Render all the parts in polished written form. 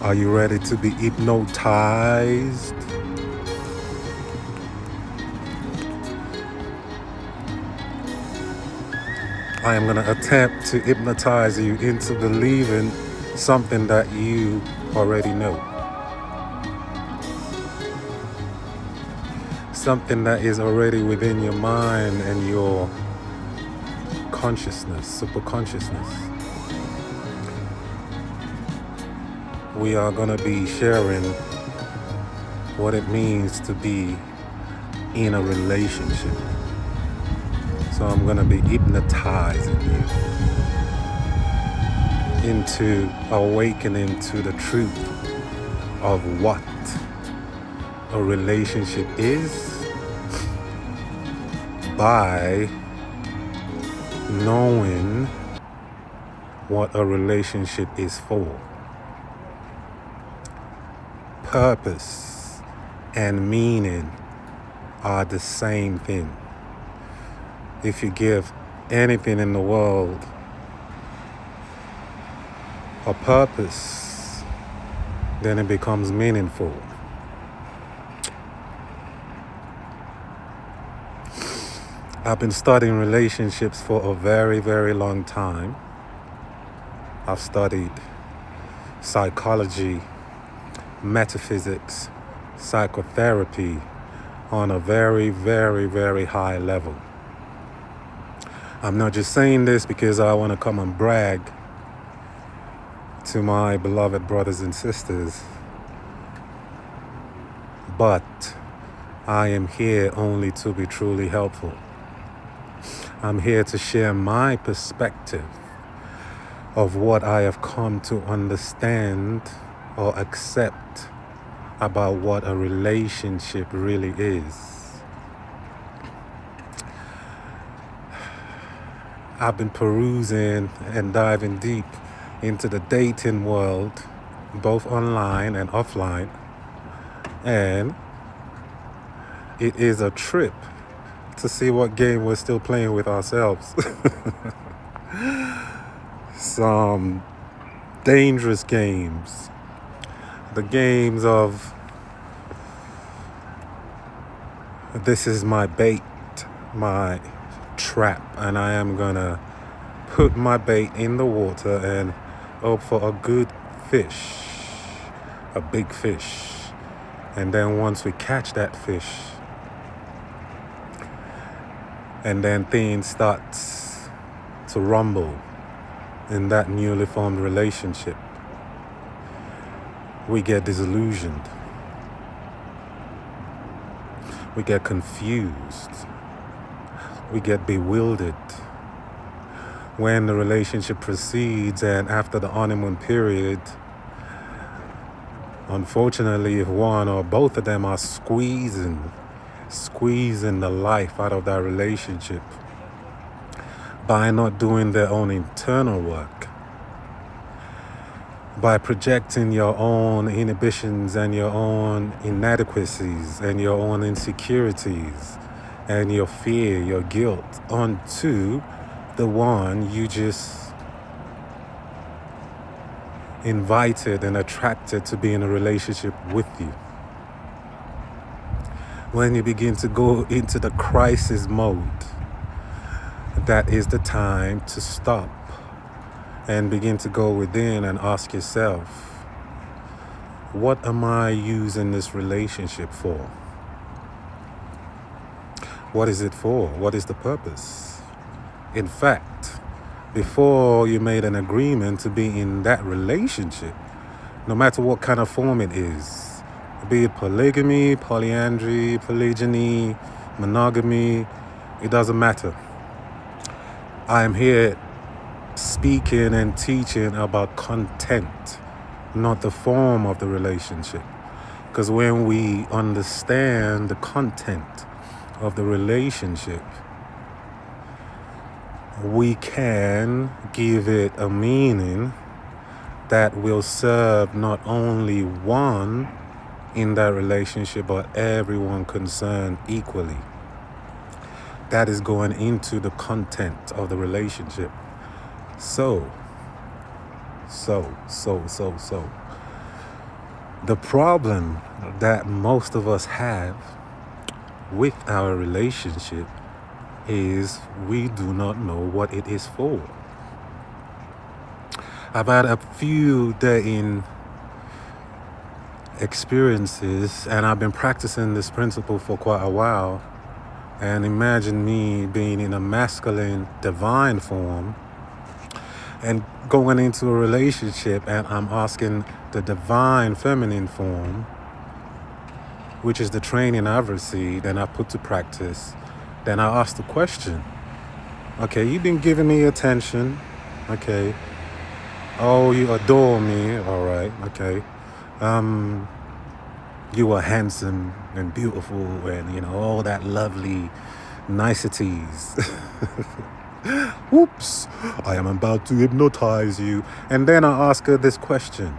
Are you ready to be hypnotized? I am going to attempt to hypnotize you into believing something that you already know. Something that is already within your mind and your consciousness, superconsciousness. We are going to be sharing what it means to be in a relationship. So I'm going to be hypnotizing you into awakening to the truth of what a relationship is by knowing what a relationship is for. Purpose and meaning are the same thing. If you give anything in the world a purpose, then it becomes meaningful. I've been studying relationships for a very, very long time. I've studied psychology, metaphysics, psychotherapy on a very, very, very high level. I'm not just saying this because I want to come and brag to my beloved brothers and sisters, but I am here only to be truly helpful. I'm here to share my perspective of what I have come to understand or accept about what a relationship really is. I've been perusing and diving deep into the dating world, both online and offline, and it is a trip to see what game we're still playing with ourselves. Some dangerous games. The games of this is my bait, my trap, and I am gonna put my bait in the water and hope for a good fish, a big fish. And then once we catch that fish, and then things start to rumble in that newly formed relationship, we get disillusioned. We get confused. We get bewildered. When the relationship proceeds and after the honeymoon period, unfortunately, if one or both of them are squeezing the life out of that relationship by not doing their own internal work, by projecting your own inhibitions and your own inadequacies and your own insecurities and your fear, your guilt onto the one you just invited and attracted to be in a relationship with you. When you begin to go into the crisis mode, that is the time to stop and begin to go within and ask yourself, what am I using this relationship for? What is it for? What is the purpose? In fact, before you made an agreement to be in that relationship, no matter what kind of form it is, be it polygamy, polyandry, polygyny, monogamy, it doesn't matter. I am here speaking and teaching about content, not the form of the relationship. Because when we understand the content of the relationship, we can give it a meaning that will serve not only one in that relationship, but everyone concerned equally. That is going into the content of the relationship. So. The problem that most of us have with our relationship is we do not know what it is for. I've had a few dating experiences and I've been practicing this principle for quite a while. And imagine me being in a masculine divine form and going into a relationship and I'm asking the divine feminine form, which is the training I've received and I've put to practice. Then I ask the question, okay, you've been giving me attention, okay. Oh, you adore me, all right, okay. You are handsome and beautiful and, all that lovely niceties. Whoops, I am about to hypnotize you. And then I ask her this question.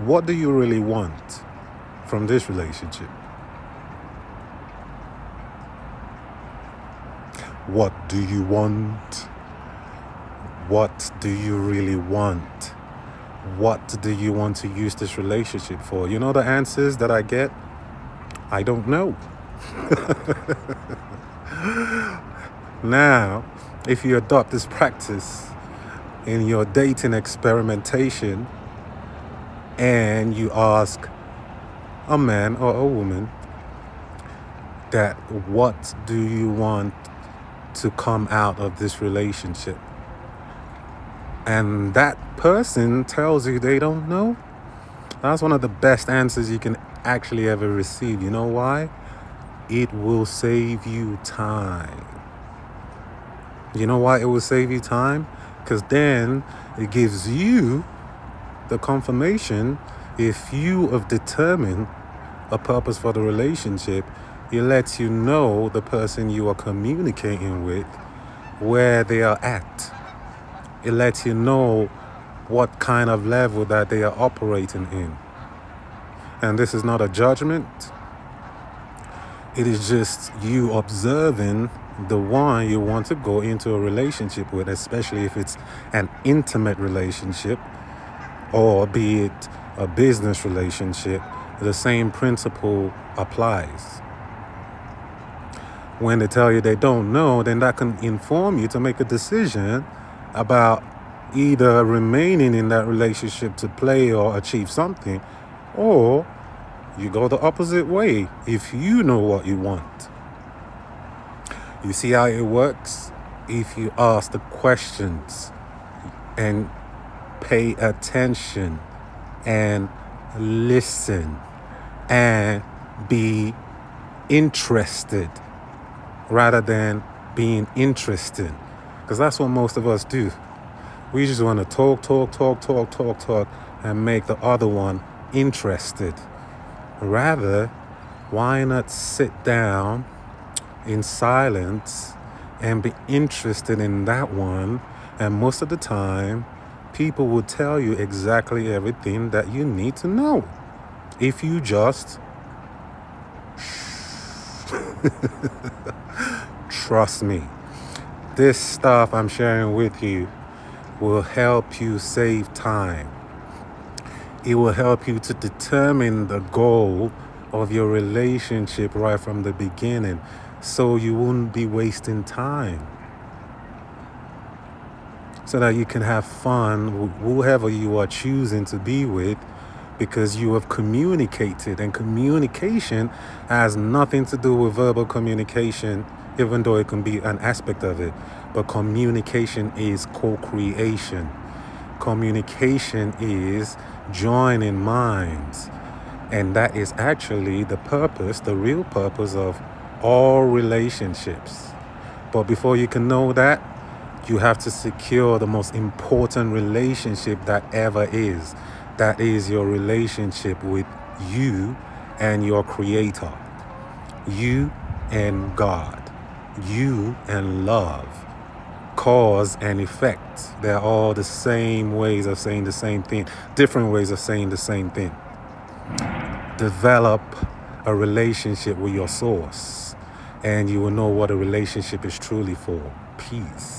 What do you really want from this relationship? What do you want? What do you really want? What do you want to use this relationship for? You know the answers that I get? I don't know. Now, if you adopt this practice in your dating experimentation and you ask a man or a woman that what do you want to come out of this relationship? And that person tells you they don't know. That's one of the best answers you can actually ever receive. You know why? It will save you time. You know why it will save you time? Because then it gives you the confirmation. If you have determined a purpose for the relationship, it lets you know the person you are communicating with, where they are at. It lets you know what kind of level that they are operating in. And this is not a judgment. It is just you observing the one you want to go into a relationship with, especially if it's an intimate relationship or be it a business relationship. The same principle applies. When they tell you they don't know, then that can inform you to make a decision about either remaining in that relationship to play or achieve something, or you go the opposite way if you know what you want. You see how it works? If you ask the questions and pay attention and listen and be interested rather than being interested. Because that's what most of us do. We just want to talk, and make the other one interested. Rather, why not sit down in silence and be interested in that one? And most of the time, people will tell you exactly everything that you need to know. If you just trust me. This stuff I'm sharing with you will help you save time. It will help you to determine the goal of your relationship right from the beginning, so you won't be wasting time. So that you can have fun with whoever you are choosing to be with, because you have communicated. And communication has nothing to do with verbal communication, even though it can be an aspect of it. But communication is co-creation. Communication is joining minds. And that is actually the purpose, the real purpose of all relationships. But before you can know that, you have to secure the most important relationship that ever is. That is your relationship with you and your Creator. You and God. You and love. Cause and effect. They're all the same ways of saying the same thing. Different ways of saying the same thing. Develop a relationship with your source, and you will know what a relationship is truly for. Peace.